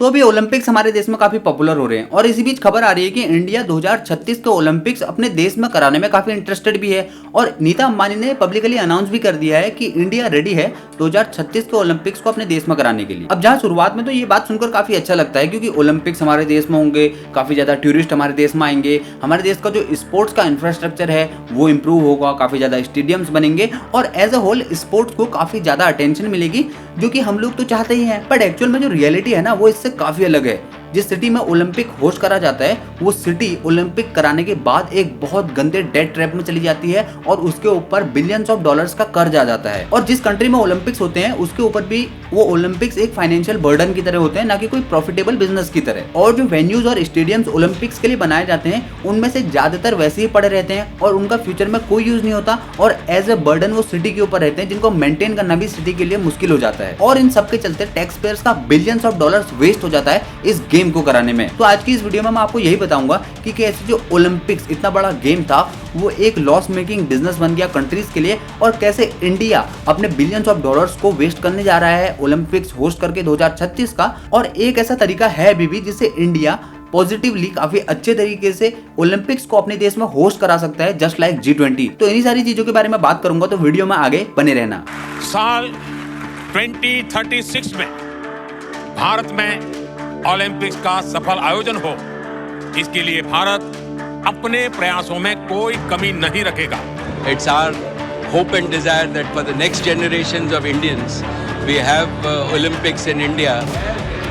तो अभी ओलंपिक्स हमारे देश में काफी पॉपुलर हो रहे हैं और इसी बीच खबर आ रही है कि इंडिया 2036 के ओलंपिक्स अपने देश में कराने में काफी इंटरेस्टेड भी है। और नीता अंबानी ने पब्लिकली अनाउंस भी कर दिया है कि इंडिया रेडी है 2036 के ओलंपिक्स को अपने देश में कराने के लिए। अब जहां शुरुआत में तो ये बात सुनकर काफी अच्छा लगता है क्योंकि ओलंपिक्स हमारे देश में होंगे, काफी ज्यादा टूरिस्ट हमारे देश में आएंगे, हमारे देश का जो स्पोर्ट्स का इंफ्रास्ट्रक्चर है वो इम्प्रूव होगा, काफी ज्यादा स्टेडियम्स बनेंगे और एज अ होल स्पोर्ट्स को काफी ज्यादा अटेंशन मिलेगी, जो कि हम लोग तो चाहते ही हैं। बट एक्चुअल में जो रियलिटी है ना वो इससे काफी अलग है। जिस सिटी में ओलंपिक होस्ट करा जाता है वो सिटी ओलंपिक कराने के बाद एक बहुत गंदे डेट ट्रैप में चली जाती है और उसके ऊपर बिलियंस ऑफ डॉलर्स का कर्ज आ जाता है। और जिस कंट्री में ओलंपिक्स होते हैं उसके ऊपर भी वो ओलंपिक्स एक फाइनेंशियल बर्डन की तरह होते हैं, ना कि कोई प्रॉफिटेबल बिजनेस की तरह। और जो वेन्यूज और स्टेडियम्स ओलंपिक्स के लिए बनाए जाते हैं उनमें से ज्यादातर वैसे ही पड़े रहते हैं और उनका फ्यूचर में कोई यूज नहीं होता और एज ए बर्डन वो सिटी के ऊपर रहते हैं, जिनको मेंटेन करना भी सिटी के लिए मुश्किल हो जाता है। और इन सबके चलते टैक्स पेयर्स का बिलियंस ऑफ डॉलर्स वेस्ट हो जाता है इस गेम को कराने में। तो आज की इस वीडियो में मैं आपको यही बताऊंगा कि कैसे जो ओलंपिक्स इतना बड़ा गेम था वो एक लॉस मेकिंग बिजनेस बन गया कंट्रीज के लिए, और कैसे इंडिया अपने बिलियंस ऑफ डॉलर्स को वेस्ट करने जा रहा है ओलंपिक्स होस्ट करके 2036 का। और एक ऐसा तरीका है भी जिससे इंडिया पॉजिटिवली काफी अच्छे तरीके से ओलंपिक्स को अपने देश में होस्ट करा सकता है, जस्ट लाइक G20। तो इन्हीं सारी चीजों के बारे में बात करूंगा, तो वीडियो में आगे बने रहना। साल 2036 में भारत में ओलंपिक्स का सफल आयोजन हो, इसके लिए भारत अपने प्रयासों में कोई कमी नहीं रखेगा। It's our hope and desire that for the next generations of Indians, we have Olympics in India,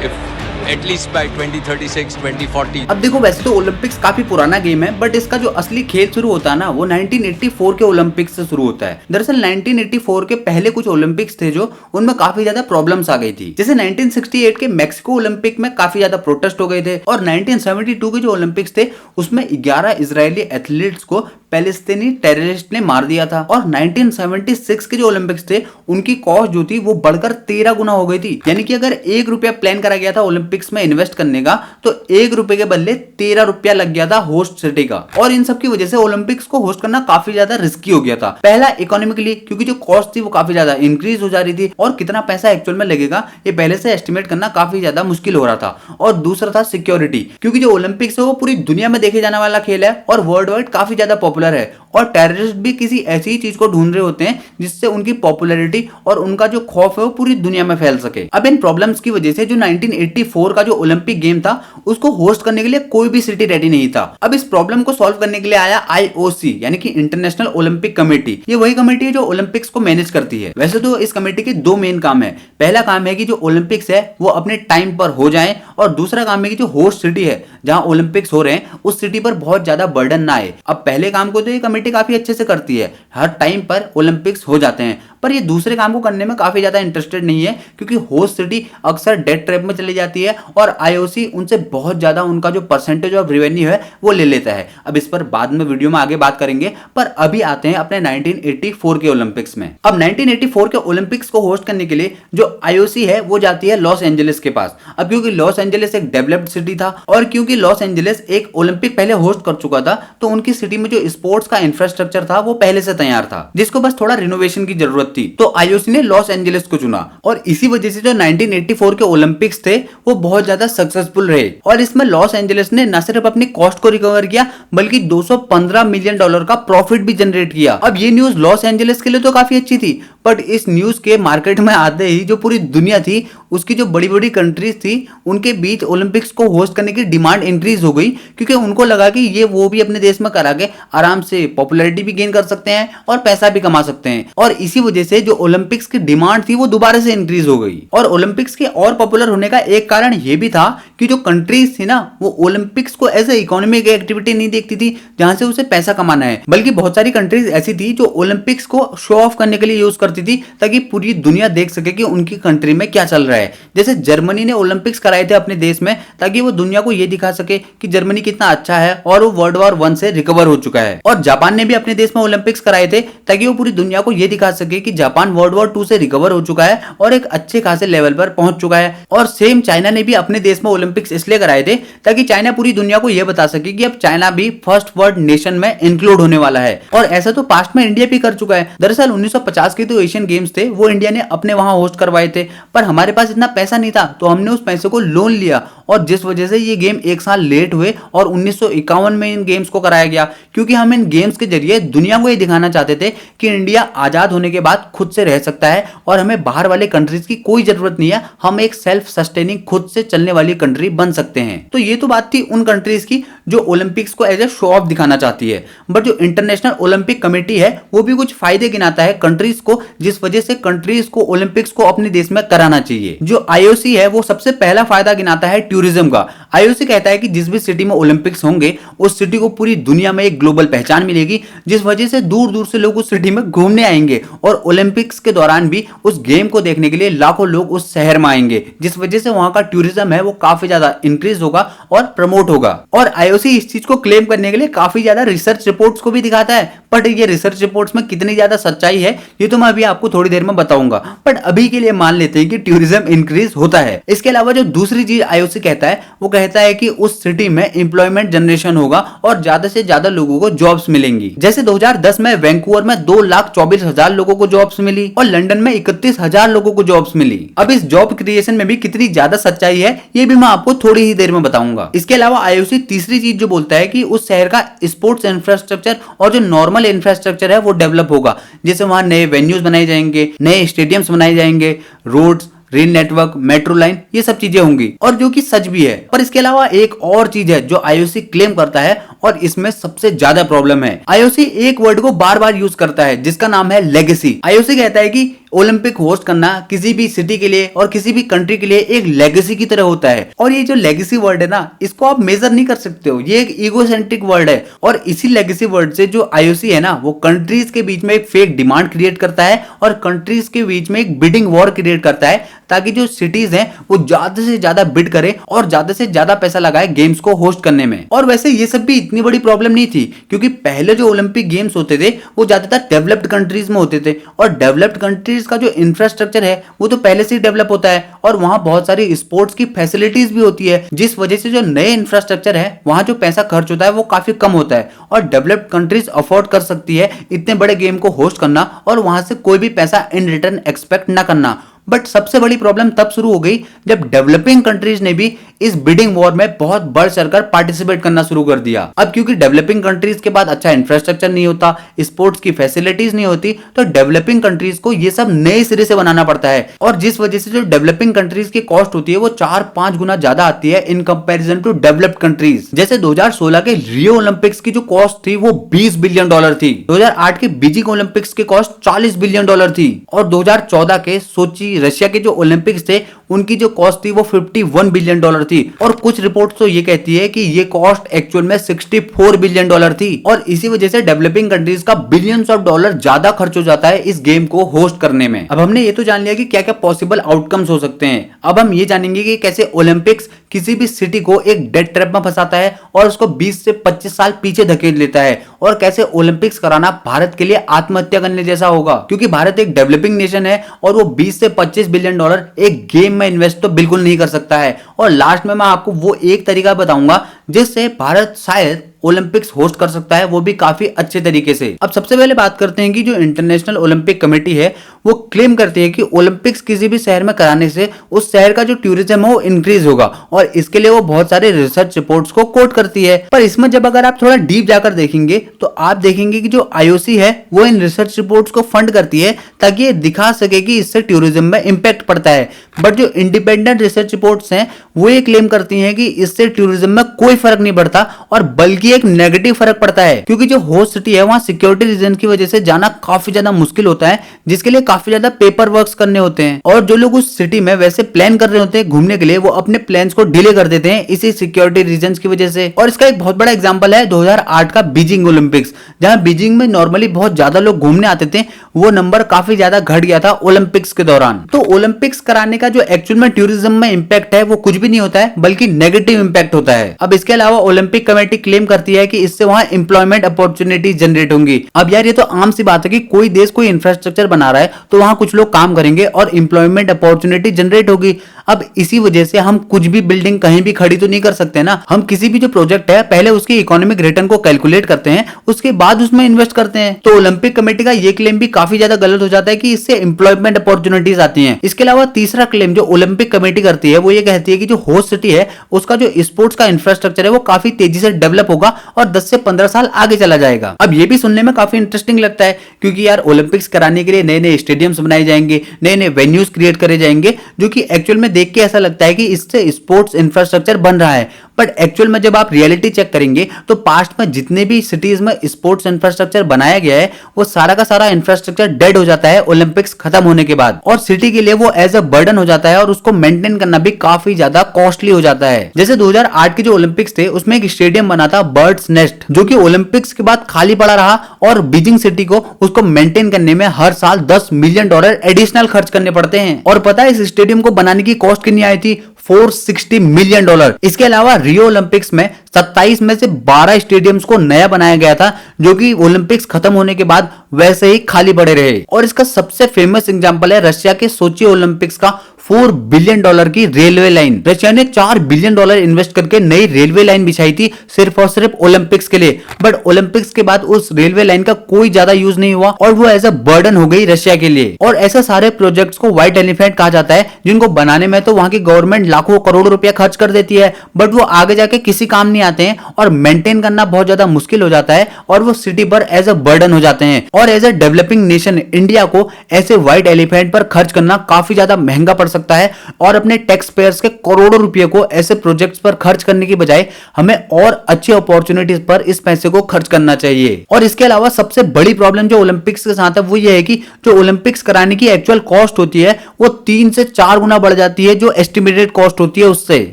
if at least by 2036, 2040. अब देखो, वैसे तो ओलंपिक्स काफी पुराना गेम है, बट इसका जो असली खेल शुरू होता है ना वो 1984 के ओलंपिक्स से शुरू होता है। दरअसल 1984 के पहले कुछ ओलंपिक्स थे जो उनमें काफी ज्यादा प्रॉब्लम्स आ गई थी। जैसे 1968 के मैक्सिको ओलंपिक में काफी ज्यादा प्रोटेस्ट हो गए थे और 1972 के जो ओलंपिक्स थे उसमें 11 इजरायली एथलीट्स को पैलेस्तीनी टेररिस्ट ने मार दिया था। और 1976 के जो ओलंपिक्स थे उनकी कॉस्ट जो थी वो बढ़कर 13 गुना हो गई थी। यानी कि अगर 1 रुपया प्लान करा गया था ओलंपिक्स में इन्वेस्ट करने का, तो 1 रुपए के बदले 13 रुपया लग गया था होस्ट सिटी का। और इन सब की वजह से ओलंपिक्स को होस्ट करना काफी ज्यादा रिस्की हो गया था। पहला इकोनॉमिकली, क्योंकि जो कॉस्ट थी वो काफी ज्यादा इंक्रीज हो जा रही थी और कितना पैसा एक्चुअल में लगेगा ये पहले से एस्टिमेट करना काफी ज्यादा मुश्किल हो रहा था। और दूसरा था सिक्योरिटी, क्योंकि जो ओलंपिक्स है वो पूरी दुनिया में देखे जाने वाला खेल है और वर्ल्ड वाइड काफी ज्यादा पॉपुलर है। और टेररिस्ट भी किसी ऐसी ही चीज को ढूंढ रहे होते हैं जिससे उनकी पॉपुलैरिटी और उनका जो खौफ है वो पूरी दुनिया में फैल सके। अब इन प्रॉब्लम्स की वजह से जो 1984 का जो ओलंपिक गेम था उसको होस्ट करने के लिए कोई भी सिटी रेडी नहीं था। अब इस प्रॉब्लम को सॉल्व करने के लिए आया IOC, यानी कि इंटरनेशनल ओलंपिक कमेटी। ये वही कमेटी है जो ओलंपिक्स को मैनेज करती है। वैसे तो इस कमेटी के 2 मेन काम है। पहला काम है कि जो ओलंपिक्स है वो अपने टाइम पर हो जाए, और दूसरा काम है कि जो होस्ट सिटी है जहां ओलंपिक्स हो रहे हैं उस सिटी पर बहुत ज्यादा बर्डन ना आए। अब पहले काम को तो ये कमेटी काफी अच्छे से करती है, हर टाइम पर ओलंपिक्स हो जाते हैं, पर ये दूसरे काम को करने में काफी ज्यादा इंटरेस्टेड नहीं है क्योंकि होस्ट सिटी अक्सर डेट ट्रैप में चली जाती है और IOC उनसे बहुत ज्यादा उनका जो परसेंटेज ऑफ रेवेन्यू है वो ले लेता है। अब इस पर बाद में वीडियो में आगे बात करेंगे, पर अभी आते हैं अपने 1984 के ओलंपिक्स में। अब 1984 के ओलंपिक्स को होस्ट करने के लिए जो IOC है वो जाती है लॉस एंजलिस के पास। अब क्योंकि लॉस एंजलिस एक डेवलप्ड सिटी था और क्योंकि लॉस एंजलिस एक ओलंपिक पहले होस्ट कर चुका था, तो उनकी सिटी में जो स्पोर्ट्स का इंफ्रास्ट्रक्चर था वो पहले से तैयार था, जिसको बस थोड़ा रिनोवेशन की जरूरत थी। तो IOC ने लॉस एंजलिस को चुना और इसी वजह से जो 1984 के ओलंपिक्स थे वो बहुत ज्यादा सक्सेसफुल रहे। और इसमें लॉस एंजलिस ने न सिर्फ अपनी कॉस्ट को रिकवर किया बल्कि $215 मिलियन का प्रॉफिट भी जनरेट किया। अब ये न्यूज लॉस एंजलिस के लिए तो काफी अच्छी थी, बट इस न्यूज के मार्केट में आते ही जो पूरी दुनिया थी, उसकी जो बड़ी बड़ी कंट्रीज थी, उनके बीच ओलंपिक्स को होस्ट करने की डिमांड इंक्रीज हो गई क्योंकि उनको लगा कि ये वो भी अपने देश में करा के आराम से पॉपुलैरिटी भी गेन कर सकते हैं और पैसा भी कमा सकते हैं। और इसी वजह से जो ओलंपिक्स की डिमांड थी वो दोबारा से इंक्रीज हो गई। और ओलंपिक्स के और पॉपुलर होने का एक कारण ये भी था कि जो कंट्रीज थी ना वो ओलंपिक्स को एज ए इकोनॉमिक एक्टिविटी नहीं देखती थी जहां से उसे पैसा कमाना है, बल्कि बहुत सारी कंट्रीज ऐसी थी जो ओलंपिक्स को शो ऑफ करने के लिए यूज करती थी ताकि पूरी दुनिया देख सके कि उनकी कंट्री में क्या चल रहा है। जैसे जर्मनी ने ओलंपिक्स कराए थे अपने देश में ताकि वो दुनिया को ये दिखा सके कि जर्मनी कितना अच्छा है और वो वर्ल्ड वॉर 1 से रिकवर हो चुका है। और जापान ने भी अपने देश में ओलंपिक्स कराए थे ताकि वो पूरी दुनिया को ये दिखा सके कि जापान वर्ल्ड वॉर 2 से रिकवर हो चुका है और एक अच्छे खासे लेवल पर पहुंच चुका है। और सेम चाइना ने भी अपने देश में ओलंपिक्स इसलिए कराए थे ताकि चाइना पूरी दुनिया को यह बता सके कि अब चाइना भी फर्स्ट वर्ल्ड नेशन में इंक्लूड होने वाला है। और ऐसा तो पास्ट में इंडिया भी कर चुका है। दरअसल 1950 के जो एशियन गेम्स थे वो इंडिया ने अपने वहां होस्ट करवाए थे, पर हमारे पास इतना पैसा नहीं था तो हमने उस पैसे को लोन लिया और जिस वजह से ये गेम एक साल लेट हुए और 1951 में इन गेम्स को कराया गया, क्योंकि हम इन गेम्स के जरिए दुनिया को ये दिखाना चाहते थे कि इंडिया आजाद होने के बाद खुद से रह सकता है और हमें बाहर वाले कंट्रीज की कोई जरूरत नहीं है, हम एक सेल्फ सस्टेनिंग खुद से चलने वाली कंट्री बन सकते हैं। तो ये तो बात थी उन कंट्रीज की जो ओलंपिक्स को एज ए शो ऑफ दिखाना चाहती है, बट जो इंटरनेशनल ओलंपिक कमेटी है वो भी कुछ फायदे गिनाता है कंट्रीज को, जिस वजह से कंट्रीज को ओलंपिक्स को अपने देश में कराना चाहिए। जो आईओसी है वो सबसे पहला फायदा गिनाता है टूरिज्म का। आईओसी कहता है कि जिस भी सिटी में ओलंपिक्स होंगे उस सिटी को पूरी दुनिया में एक ग्लोबल पहचान मिलेगी, जिस वजह से दूर दूर से लोग उस सिटी में घूमने आएंगे और ओलंपिक्स के दौरान भी उस गेम को देखने के लिए लाखों लोग उस शहर में आएंगे, जिस वजह से वहां का टूरिज्म है वो काफी ज्यादा इंक्रीज होगा और प्रमोट होगा। और आईओसी इस चीज को क्लेम करने के लिए काफी ज्यादा रिसर्च रिपोर्ट्स को भी दिखाता है, बट ये रिसर्च रिपोर्ट्स में कितनी ज्यादा सच्चाई है ये तो मैं अभी आपको थोड़ी देर में बताऊंगा, बट अभी के लिए मान लेते हैं कि टूरिज्म इंक्रीज होता है। इसके अलावा जो दूसरी चीज आईओसी कहता है वो कहता है कि उस सिटी में एम्प्लॉयमेंट जनरेशन होगा और ज्यादा से ज्यादा लोगों को जॉब्स मिलेंगी। जैसे 2010 में वैंकूवर में 2,24,000 लोगों को जॉब्स मिली और लंदन में 31,000 लोगों को जॉब्स मिली। अब इस जॉब क्रिएशन में भी कितनी ज्यादा सच्चाई है ये भी मैं आपको थोड़ी ही देर में बताऊंगा। इसके अलावा आईओसी तीसरी चीज जो बोलता है कि उस शहर का स्पोर्ट्स इंफ्रास्ट्रक्चर और जो नॉर्मल इंफ्रास्ट्रक्चर है वो डेवलप होगा, जैसे वहां नए वेन्यूज बनाए जाएंगे, नए स्टेडियम्स बनाए जाएंगे, roads, rail network, metro line, ये सब चीजें होंगी और जो कि सच भी है। पर इसके अलावा एक और चीज है जो आईओसी क्लेम करता है और इसमें सबसे ज्यादा प्रॉब्लम है। आईओसी एक वर्ड को बार बार यूज करता है जिसका नाम है लेगेसी। आईओसी कहता है कि ओलंपिक होस्ट करना किसी भी सिटी के लिए और किसी भी कंट्री के लिए एक लेगेसी की तरह होता है, और ये जो लेगेसी वर्ड है ना इसको आप मेजर नहीं कर सकते हो, ये एक ईगोसेंट्रिक वर्ड है। और इसी लेगेसी वर्ड से जो आईओसी है ना वो कंट्रीज के बीच में एक फेक डिमांड क्रिएट करता है और कंट्रीज के बीच में एक बिडिंग वॉर क्रिएट करता है ताकि जो सिटीज हैं वो ज्यादा से ज्यादा बिड करे और ज्यादा से ज्यादा पैसा लगाए गेम्स को होस्ट करने में। और वैसे ये सब भी इतनी बड़ी प्रॉब्लम नहीं थी, क्योंकि पहले जो ओलंपिक गेम्स होते थे वो ज्यादातर डेवलप्ड कंट्रीज में होते थे और डेवलप्ड कंट्रीज का जो इंफ्रास्ट्रक्चर है वो तो पहले से ही डेवलप होता है और वहां बहुत सारी स्पोर्ट्स की फैसिलिटीज भी होती है, जिस वजह से जो नए इंफ्रास्ट्रक्चर है वहां जो पैसा खर्च होता है वो काफी कम होता है और डेवलप्ड कंट्रीज अफोर्ड कर सकती है इतने बड़े गेम को होस्ट करना और वहां से कोई भी पैसा इन रिटर्न एक्सपेक्ट ना करना। बट सबसे बड़ी प्रॉब्लम तब शुरू हो गई जब डेवलपिंग कंट्रीज ने भी इस बिडिंग वॉर में बहुत बढ़ चढ़कर पार्टिसिपेट करना शुरू कर दिया। अब क्योंकि डेवलपिंग कंट्रीज के पास अच्छा इंफ्रास्ट्रक्चर नहीं होता, स्पोर्ट्स की फैसिलिटीज नहीं होती, तो डेवलपिंग कंट्रीज को ये सब नए सिरे से बनाना पड़ता है और जिस वजह से जो डेवलपिंग कंट्रीज की कॉस्ट होती है वो 4-5 गुना ज्यादा आती है in comparison to developed countries. जैसे 2016 के रियो ओलंपिक्स की जो कॉस्ट थी वो $20 बिलियन थी, 2008 के बीजिंग ओलंपिक्स की कॉस्ट $40 बिलियन थी और 2014 के सोची रशिया के जो ओलंपिक्स थे उनकी जो कॉस्ट थी वो $51 बिलियन थी और कुछ रिपोर्ट्स तो ये कहती है कि ये कॉस्ट एक्चुअल में $64 बिलियन थी और इसी वजह से डेवलपिंग कंट्रीज का बिलियंस ऑफ डॉलर ज्यादा खर्च हो जाता है इस गेम को होस्ट करने में। अब हमने ये तो जान लिया कि क्या क्या पॉसिबल आउटकम्स हो सकते हैं, अब हम ये जानेंगे कि कैसे ओलंपिक्स किसी भी सिटी को एक डेड ट्रैप में फंसाता है और उसको 20 से 25 साल पीछे धकेल लेता है और कैसे ओलंपिक्स कराना भारत के लिए आत्महत्या करने जैसा होगा, क्योंकि भारत एक डेवलपिंग नेशन है और वो 20 से 25 बिलियन डॉलर एक गेम में इन्वेस्ट तो बिल्कुल नहीं कर सकता है। और लास्ट में मैं आपको वो एक तरीका बताऊंगा जिससे भारत शायद ओलंपिक्स होस्ट कर सकता है, वो भी काफी अच्छे तरीके से। अब सबसे पहले बात करते हैं कि जो इंटरनेशनल ओलंपिक कमेटी है वो क्लेम करती है कि ओलंपिक्स किसी भी शहर में कराने से उस शहर का जो टूरिज्म है वो इंक्रीज होगा और इसके लिए वो बहुत सारे रिसर्च रिपोर्ट्स को कोट करती है। पर इसमें जब अगर आप थोड़ा डीप जाकर देखेंगे तो आप देखेंगे कि जो आईओसी है वो इन रिसर्च रिपोर्ट्स को फंड करती है ताकि ये दिखा सके कि इससे टूरिज्म में इंपैक्ट पड़ता है। बट जो इंडिपेंडेंट रिसर्च रिपोर्ट्स हैं वो ये क्लेम करती हैं कि इससे टूरिज्म में कोई फर्क नहीं पड़ता और बल्कि एक नेगेटिव फर्क पड़ता है, क्योंकि जो होस्ट सिटी है वहां सिक्योरिटी रीजन की वजह से जाना काफी ज्यादा मुश्किल होता है, जिसके लिए काफी ज्यादा पेपर वर्क्स करने होते हैं और जो लोग उस सिटी में वैसे प्लान कर रहे होते हैं घूमने के लिए वो अपने प्लान्स को डिले कर देते हैं इसी सिक्योरिटी रीजंस की वजह से। और इसका एक बहुत बड़ा एग्जांपल है 2008 का बीजिंग ओलंपिक्स, जहां बीजिंग में नॉर्मली बहुत ज्यादा लोग घूमने आते थे, वो नंबर काफी ज्यादा घट गया था ओलंपिक्स के दौरान। तो ओलंपिक्स कराने का जो एक्चुअल में टूरिज्म में इंपैक्ट है वो कुछ भी नहीं होता है बल्कि नेगेटिव इंपैक्ट होता है। अब इसके इसके अलावा ओलंपिक कमेटी क्लेम करती है कि इससे वहां एम्प्लॉयमेंट अपॉर्चुनिटी जनरेट होंगी। अब यार ये तो आम सी बात है कि कोई देश कोई इंफ्रास्ट्रक्चर बना रहा है तो वहां कुछ लोग काम करेंगे और एम्प्लॉयमेंट अपॉर्चुनिटी जनरेट होगी। अब इसी वजह से हम कुछ भी बिल्डिंग कहीं भी खड़ी तो नहीं कर सकते ना। हम किसी भी जो प्रोजेक्ट है पहले उसकी इकोनॉमिक रिटर्न को कैलकुलेट करते हैं, उसके बाद उसमें इन्वेस्ट करते हैं। तो ओलंपिक कमेटी का ये क्लेम भी काफी ज्यादा गलत हो जाता है कि इससे एम्प्लॉयमेंट अपॉर्चुनिटीज आती हैं। इसके अलावा तीसरा क्लेम जो ओलंपिक कमेटी करती है वो ये कहती है कि जो होस्ट सिटी है उसका जो स्पोर्ट्स का इंफ्रास्ट्रक्चर है वो काफी तेजी से डेवलप होगा और 10 से 15 साल आगे चला जाएगा। अब ये भी सुनने में काफी इंटरेस्टिंग लगता है क्योंकि यार ओलंपिक्स कराने के लिए नए नए स्टेडियम्स बनाए जाएंगे, नए नए वेन्यूज क्रिएट करे जाएंगे, जो कि एक्चुअल में देख के ऐसा लगता है कि इससे स्पोर्ट्स इंफ्रास्ट्रक्चर बन रहा है। बट एक्चुअल में जब आप रियलिटी चेक करेंगे तो पास्ट में जितने भी सिटीज में स्पोर्ट्स इंफ्रास्ट्रक्चर बनाया गया है वो सारा का सारा इंफ्रास्ट्रक्चर डेड हो जाता है ओलंपिक्स खत्म होने के बाद, और सिटी के लिए वो एज अ बर्डन हो जाता है और उसको मेंटेन करना भी काफी ज्यादा कॉस्टली हो जाता है। जैसे 2008 के जो ओलंपिक्स थे उसमें एक स्टेडियम बना था बर्ड्स नेस्ट, जो कि ओलंपिक्स के बाद खाली पड़ा रहा और बीजिंग सिटी को उसको मेंटेन करने में हर साल $10 मिलियन एडिशनल खर्च करने पड़ते हैं। और पता है इस स्टेडियम को बनाने की कॉस्ट कितनी आई थी? $460 मिलियन। इसके अलावा रियो ओलंपिक्स में 27 में से 12 स्टेडियम्स को नया बनाया गया था जो कि ओलंपिक्स खत्म होने के बाद वैसे ही खाली पड़े रहे। और इसका सबसे फेमस एग्जांपल है रशिया के सोची ओलंपिक्स का $4 बिलियन की रेलवे लाइन। रशिया ने $4 बिलियन इन्वेस्ट करके नई रेलवे लाइन बिछाई थी सिर्फ और सिर्फ ओलंपिक्स के लिए, बट ओलंपिक्स के बाद उस रेलवे लाइन का कोई ज्यादा यूज नहीं हुआ और वो एज अ बर्डन हो गई रशिया के लिए। और ऐसे सारे प्रोजेक्ट्स को व्हाइट एलिफेंट कहा जाता है जिनको बनाने में तो वहां की गवर्नमेंट लाखों करोड़ रुपया खर्च कर देती है, बट वो आगे जाके किसी काम नहीं आते हैं और मेंटेन करना बहुत ज्यादा मुश्किल हो जाता है और वो सिटी पर एज अ बर्डन हो जाते हैं। और as a developing nation India को ऐसे व्हाइट एलिफेंट पर खर्च करना काफी ज्यादा महंगा पड़ सकता है और अपने टैक्स पेयर्स के करोड़ों रुपए को ऐसे प्रोजेक्ट्स पर खर्च करने की बजाय हमें और अच्छी अपॉर्चुनिटीज पर इस पैसे को खर्च करना चाहिए। और इसके अलावा सबसे बड़ी प्रॉब्लम जो ओलंपिक्स के साथ है वो ये है कि जो ओलंपिक्स कराने की एक्चुअल कॉस्ट होती है वो 3 से 4 गुना बढ़ जाती है जो एस्टिमेटेड कॉस्ट होती है उससे।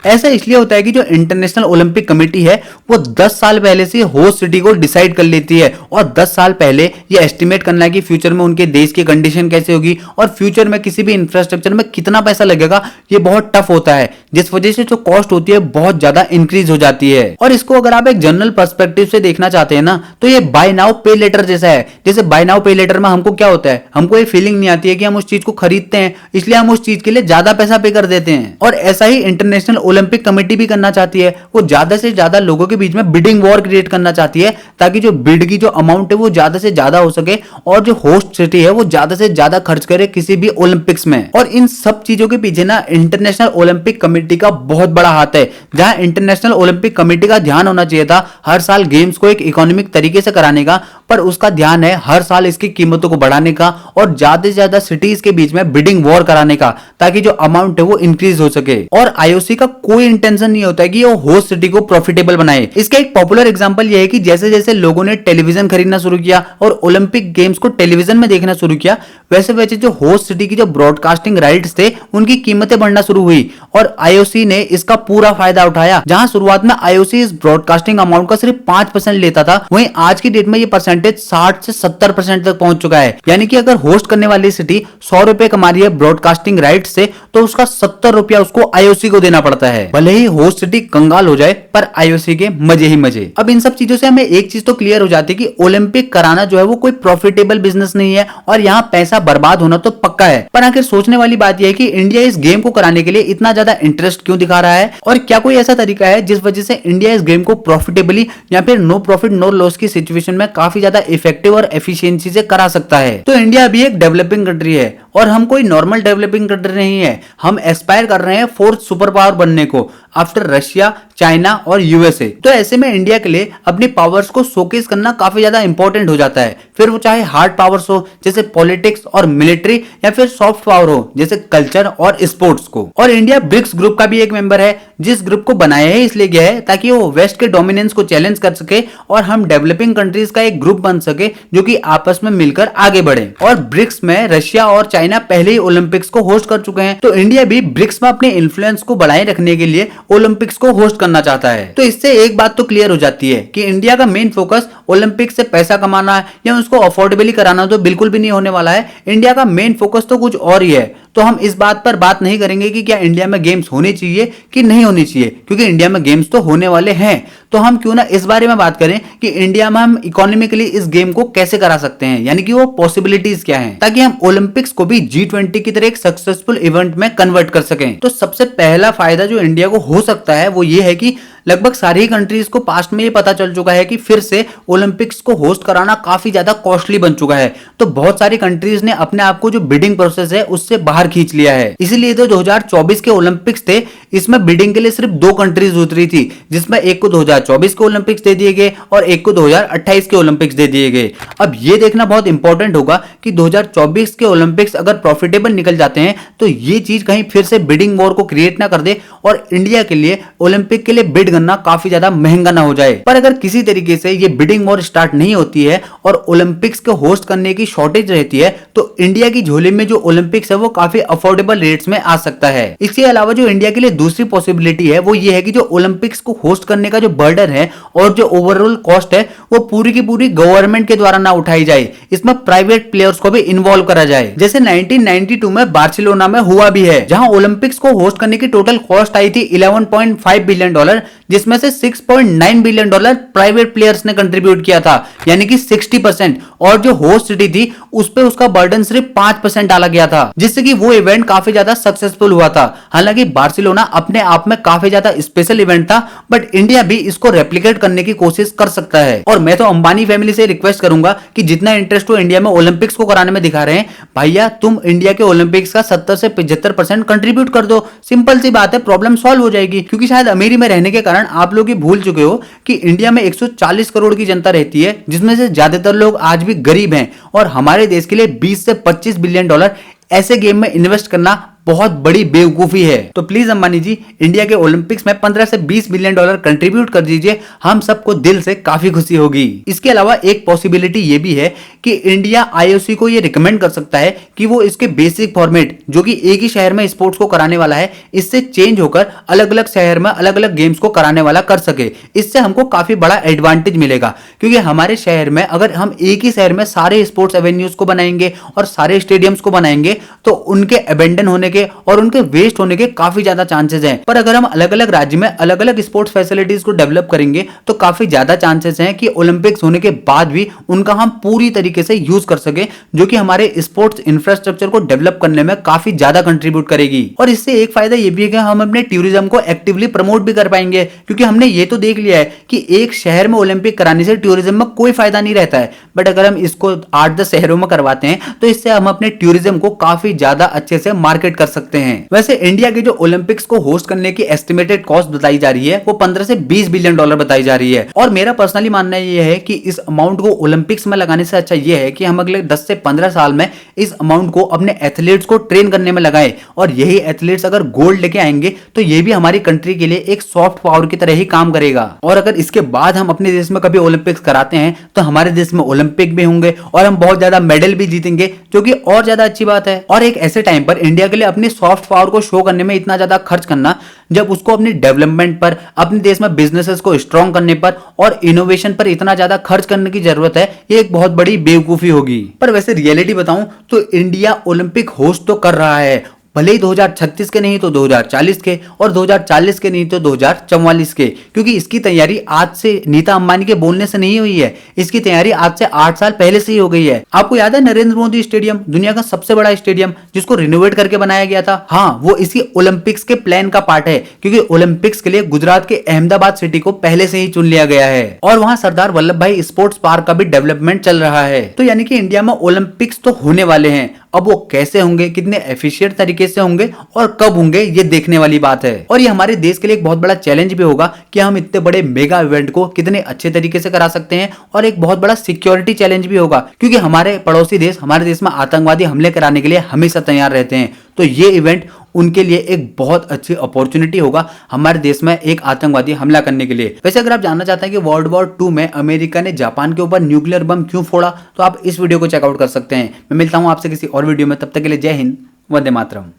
ऐसा इसलिए होता है कि जो इंटरनेशनल ओलंपिक कमेटी है वो 10 साल पहले से होस्ट सिटी को डिसाइड कर लेती है और 10 साल पहले ये एस्टिमेट करना है कि फ्यूचर में उनके देश की कंडीशन कैसे होगी और फ्यूचर में किसी भी इंफ्रास्ट्रक्चर में कितना पैसा लगेगा, ये बहुत टफ होता है, जिस वजह से जो कॉस्ट होती है बहुत ज्यादा इंक्रीज हो जाती है। और इसको अगर आप एक जनरल पर्सपेक्टिव से देखना चाहते हैं ना तो ये बाय नाउ पे लेटर जैसा है। जैसे बाय नाउ पे लेटर में हमको क्या होता है, हमको ये फीलिंग नहीं आती है कि हम उस चीज को खरीदते हैं इसलिए हम उस चीज के लिए ज्यादा पैसा पे कर देते हैं। और ऐसा ही इंटरनेशनल ओलंपिक कमेटी भी करना चाहती है, वो ज्यादा से ज्यादा लोगों के बीच में बिडिंग वॉर क्रिएट करना चाहती है ताकि जो बिड की जो अमाउंट है वो ज्यादा से ज्यादा हो सके और जो होस्ट सिटी है वो ज्यादा से ज्यादा खर्च करे किसी भी ओलंपिक्स में। और इन सब चीजों के पीछे ना इंटरनेशनल ओलंपिक कमेटी का बहुत बड़ा हाथ है। जहां इंटरनेशनल ओलंपिक कमेटी का ध्यान होना चाहिए था हर साल गेम्स को एक इकोनॉमिक तरीके से कराने का, पर उसका ध्यान है हर साल इसकी कीमतों को बढ़ाने का और ज्यादा से ज्यादा सिटीज के बीच में बिडिंग वॉर कराने का ताकि जो अमाउंट है वो इंक्रीज हो सके। और आईओसी का कोई इंटेंशन नहीं होता है कि वो होस्ट सिटी को प्रॉफिटेबल बनाए। इसका एक पॉपुलर एग्जांपल ये है कि जैसे जैसे लोगों ने टेलीविजन खरीदना शुरू किया और ओलंपिक गेम्स को टेलीविजन में देखना शुरू किया, वैसे वैसे जो होस्ट सिटी की जो ब्रॉडकास्टिंग राइट्स थे उनकी कीमतें बढ़ना शुरू हुई और आईओसी ने इसका पूरा फायदा उठाया। जहां शुरुआत में आईओसी इस ब्रॉडकास्टिंग अमाउंट का सिर्फ 5% लेता था, वहीं आज की डेट में ये परसेंटेज 60 से 70% तक पहुंच चुका है। यानी कि अगर होस्ट करने वाली सिटी 100 रुपए कमा रही है ब्रॉडकास्टिंग राइट से तो उसका 70 रुपया उसको आईओसी को देना पड़ता है। भले ही होस्ट सिटी कंगाल हो जाए पर आईओसी के मजे ही मजे। अब इन सब चीजों से हमें एक चीज तो क्लियर हो जाती है कि ओलंपिक कराना जो है वो कोई प्रॉफिटेबल बिजनेस नहीं है और यहाँ पैसा बर्बाद होना तो पक्का है। पर आखिर सोचने वाली बात यह है कि इंडिया इस गेम को कराने के लिए इतना ज्यादा इंटरेस्ट क्यों दिखा रहा है और क्या कोई ऐसा तरीका है जिस वजह से इंडिया इस गेम को प्रॉफिटेबली या फिर नो प्रॉफिट नो लॉस की सिचुएशन में काफी ज्यादा इफेक्टिव और एफिशिएंसी से करा सकता है। तो इंडिया अभी एक डेवलपिंग कंट्री है और हम कोई नॉर्मल डेवलपिंग कंट्री नहीं है। हम एस्पायर कर रहे हैं 4th सुपर पावर बनने को आफ्टर रशिया, चाइना और यूएसए। तो ऐसे में इंडिया के लिए अपनी पावर्स को शोकेस करना काफी ज्यादा इंपॉर्टेंट हो जाता है, फिर वो चाहे हार्ड पावर्स हो जैसे पॉलिटिक्स और मिलिट्री या फिर सॉफ्ट पावर हो जैसे कल्चर और स्पोर्ट्स को। और इंडिया ब्रिक्स ग्रुप का भी एक मेंबर है, जिस ग्रुप को बनाया है इसलिए गया है ताकि वो वेस्ट के डोमिनेंस को चैलेंज कर सके और हम डेवलपिंग कंट्रीज का एक ग्रुप बन सके जो कि आपस में मिलकर आगे बढ़े। और ब्रिक्स में रशिया और चाइना पहले ही ओलंपिक्स को होस्ट कर चुके हैं, तो इंडिया भी ब्रिक्स में अपने इन्फ्लुएंस को बढ़ाए रखने के लिए ओलंपिक्स को होस्ट करना चाहता है। तो इससे एक बात तो क्लियर हो जाती है कि इंडिया का मेन फोकस ओलंपिक्स से पैसा कमाना है या उसको अफोर्डेबली कराना तो बिल्कुल भी नहीं होने वाला है। इंडिया का मेन फोकस तो कुछ और ही है। तो हम इस बात पर बात नहीं करेंगे कि क्या इंडिया में गेम्स होने चाहिए कि नहीं होनी चाहिए, क्योंकि इंडिया में गेम्स तो होने वाले हैं। तो हम क्यों ना इस बारे में बात करें कि इंडिया में हम इकोनॉमिकली इस गेम को कैसे करा सकते हैं, यानी कि वो पॉसिबिलिटीज क्या हैं, ताकि हम ओलंपिक्स को भी G20 की तरह एक सक्सेसफुल इवेंट में कन्वर्ट कर सकें। तो सबसे पहला फायदा जो इंडिया को हो सकता है वो ये है कि लगभग सारी कंट्रीज को पास्ट में ये पता चल चुका है कि फिर से ओलंपिक्स को होस्ट कराना काफी ज्यादा कॉस्टली बन चुका है। तो बहुत सारी कंट्रीज ने अपने आप को जो बिडिंग प्रोसेस है उससे बाहर खींच लिया है। इसीलिए जो 2024 के ओलंपिक्स थे इसमें बिडिंग के लिए सिर्फ 2 कंट्रीज उतरी थी, जिसमें एक को 2024 के ओलंपिक्स दे दिए गए और एक को 2028 के ओलंपिक्स दे दिए गए। अब ये देखना बहुत इंपॉर्टेंट होगा कि 2024 के ओलंपिक्स अगर प्रॉफिटेबल निकल जाते हैं तो ये चीज कहीं फिर से बिडिंग वॉर को क्रिएट ना कर दे और इंडिया के लिए ओलंपिक के लिए बिड करना काफी ज्यादा महंगा ना हो जाए। पर अगर किसी तरीके से ये बिडिंग वॉर स्टार्ट नहीं होती है और ओलंपिक्स को होस्ट करने की शॉर्टेज रहती है तो इंडिया की झोली में जो ओलंपिक्स है वो काफी अफोर्डेबल रेट्स में आ सकता है। इसके अलावा जो इंडिया के लिए दूसरी पॉसिबिलिटी है वो ये है कि जो ओलंपिक्स को होस्ट करने का जो बर्डन है और जो ओवरऑल कॉस्ट है वो पूरी की पूरी गवर्नमेंट के द्वारा ना उठाई जाए, इसमें प्राइवेट प्लेयर्स को भी इन्वॉल्व करा जाए, जैसे 1992 में बार्सिलोना में हुआ भी है, जहां ओलंपिक्स को होस्ट करने की टोटल कॉस्ट आई थी $11.5 बिलियन, जिसमें से $6.9 बिलियन प्राइवेट प्लेयर्स ने कंट्रीब्यूट किया था, यानी कि 60%, और जो होस्ट सिटी थी उस पे उसका बर्डन सिर्फ 5% डाला गया था, जिससे कि वो इवेंट काफी ज्यादा सक्सेसफुल हुआ था। हालांकि बार्सिलोना अपने आप में काफी ज्यादा स्पेशल इवेंट था, बट इंडिया भी इसको रेप्लिकेट करने की कोशिश कर सकता है। और मैं तो अंबानी फैमिली से रिक्वेस्ट करूंगा कि जितना इंटरेस्ट वो इंडिया में ओलंपिक्स को कराने में दिखा रहे हैं, भैया तुम इंडिया के ओलंपिक्स का 70 से 75% कंट्रीब्यूट कर दो। सिंपल सी बात है, प्रॉब्लम सॉल्व हो जाएगी। क्योंकि शायद अमीरी में रहने के कारण आप लोग ये भूल चुके हो कि इंडिया में 140 करोड़ की जनता रहती है, जिसमें से ज्यादातर लोग आज भी गरीब हैं, और हमारे देश के लिए 20 से 25 बिलियन डॉलर ऐसे गेम में इन्वेस्ट करना बहुत बड़ी बेवकूफी है। तो प्लीज अंबानी जी, इंडिया के ओलंपिक्स में 15 से 20 बिलियन डॉलर कंट्रीब्यूट कर दीजिए, हम सबको दिल से काफी खुशी होगी। इसके अलावा एक पॉसिबिलिटी ये भी है कि इंडिया IOC को ये रिकमेंड कर सकता है कि वो इसके बेसिक फॉर्मेट, जो कि एक ही शहर में स्पोर्ट्स को कराने वाला है, इससे चेंज होकर अलग अलग शहर में अलग अलग गेम्स को कराने वाला कर सके। इससे हमको काफी बड़ा एडवांटेज मिलेगा, क्योंकि हमारे शहर में अगर हम एक ही शहर में सारे स्पोर्ट्स एवेन्यूज को बनाएंगे और सारे स्टेडियम्स को बनाएंगे तो उनके अबेंडन होने के और उनके वेस्ट होने के काफी ज्यादा चांसेस हैं। पर अगर हम अलग अलग राज्य में अलग अलग स्पोर्ट्स फैसिलिटीज को डेवलप करेंगे तो काफी ज्यादा चांसेस हैं कि ओलंपिक्स होने के बाद भी उनका हम पूरी तरीके से यूज कर सके, जो कि हमारे स्पोर्ट्स इंफ्रास्ट्रक्चर को डेवलप करने में काफी ज्यादा कंट्रीब्यूट करेगी। और इससे एक फायदा ये भी है कि हम अपने टूरिज्म को एक्टिवली प्रमोट भी कर पाएंगे, क्योंकि हमने ये तो देख लिया है कि एक शहर में ओलंपिक कराने से टूरिज्म में कोई फायदा नहीं रहता है, बट अगर हम इसको 8-10 शहरों में करवाते हैं तो इससे हम अपने टूरिज्म को काफी ज्यादा अच्छे से मार्केट कर सकते हैं। वैसे इंडिया के जो ओलंपिक्स को होस्ट करने की एस्टिमेटेड कॉस्ट बताई जा रही है वो 15 से 20 बिलियन डॉलर बताई जा रही है, और मेरा पर्सनली मानना यह है कि इस अमाउंट को ओलंपिक्स में लगाने से अच्छा यह है कि हम अगले 10 से 15 साल में इस अमाउंट को अपने एथलीट्स को ट्रेन करने में लगाएं, और यही एथलीट्स अगर गोल्ड लेके आएंगे तो ये भी हमारी कंट्री के लिए एक सॉफ्ट पावर की तरह ही काम करेगा। और अगर इसके बाद हम अपने देश में कभी ओलंपिक्स कराते हैं तो हमारे देश में ओलंपिक भी होंगे और हम बहुत ज्यादा मेडल भी जीतेंगे, जो कि और ज्यादा अच्छी बात है। और एक ऐसे टाइम पर इंडिया के लिए अपनी सॉफ्ट पावर को शो करने में इतना ज्यादा खर्च करना, जब उसको अपनी डेवलपमेंट पर, अपने देश में बिजनेसेस को स्ट्रॉन्ग करने पर और इनोवेशन पर इतना ज्यादा खर्च करने की जरूरत है, ये एक बहुत बड़ी बेवकूफी होगी। पर वैसे रियलिटी बताऊं तो इंडिया ओलंपिक होस्ट तो कर रहा है, भले ही 2036 के नहीं तो 2040 के, और 2040 के नहीं तो 2044 के, क्योंकि इसकी तैयारी आज से नीता अंबानी के बोलने से नहीं हुई है, इसकी तैयारी आज से 8 साल पहले से ही हो गई है। आपको याद है नरेंद्र मोदी स्टेडियम, दुनिया का सबसे बड़ा स्टेडियम जिसको रिनोवेट करके बनाया गया था? हाँ, वो इसी ओलंपिक्स के प्लान का पार्ट है, क्योंकि ओलंपिक्स के लिए गुजरात के अहमदाबाद सिटी को पहले से ही चुन लिया गया है, और वहां सरदार वल्लभ भाई स्पोर्ट्स पार्क का भी डेवलपमेंट चल रहा है। तो यानी कि इंडिया में ओलंपिक्स तो होने वाले हैं, अब वो कैसे होंगे, कितने एफिशिएंट तरीके से होंगे और कब होंगे, ये देखने वाली बात है। और ये हमारे देश के लिए एक बहुत बड़ा चैलेंज भी होगा कि हम इतने बड़े मेगा इवेंट को कितने अच्छे तरीके से करा सकते हैं, और एक बहुत बड़ा सिक्योरिटी चैलेंज भी होगा, क्योंकि हमारे पड़ोसी देश हमारे देश में आतंकवादी हमले कराने के लिए हमेशा तैयार रहते हैं। तो ये इवेंट उनके लिए एक बहुत अच्छी अपॉर्चुनिटी होगा हमारे देश में एक आतंकवादी हमला करने के लिए। वैसे अगर आप जानना चाहते हैं कि वर्ल्ड वॉर 2 में अमेरिका ने जापान के ऊपर न्यूक्लियर बम क्यों फोड़ा, तो आप इस वीडियो को चेकआउट कर सकते हैं। मैं मिलता हूं आपसे किसी और वीडियो में, तब तक के लिए जय हिंद, वंदे मातरम।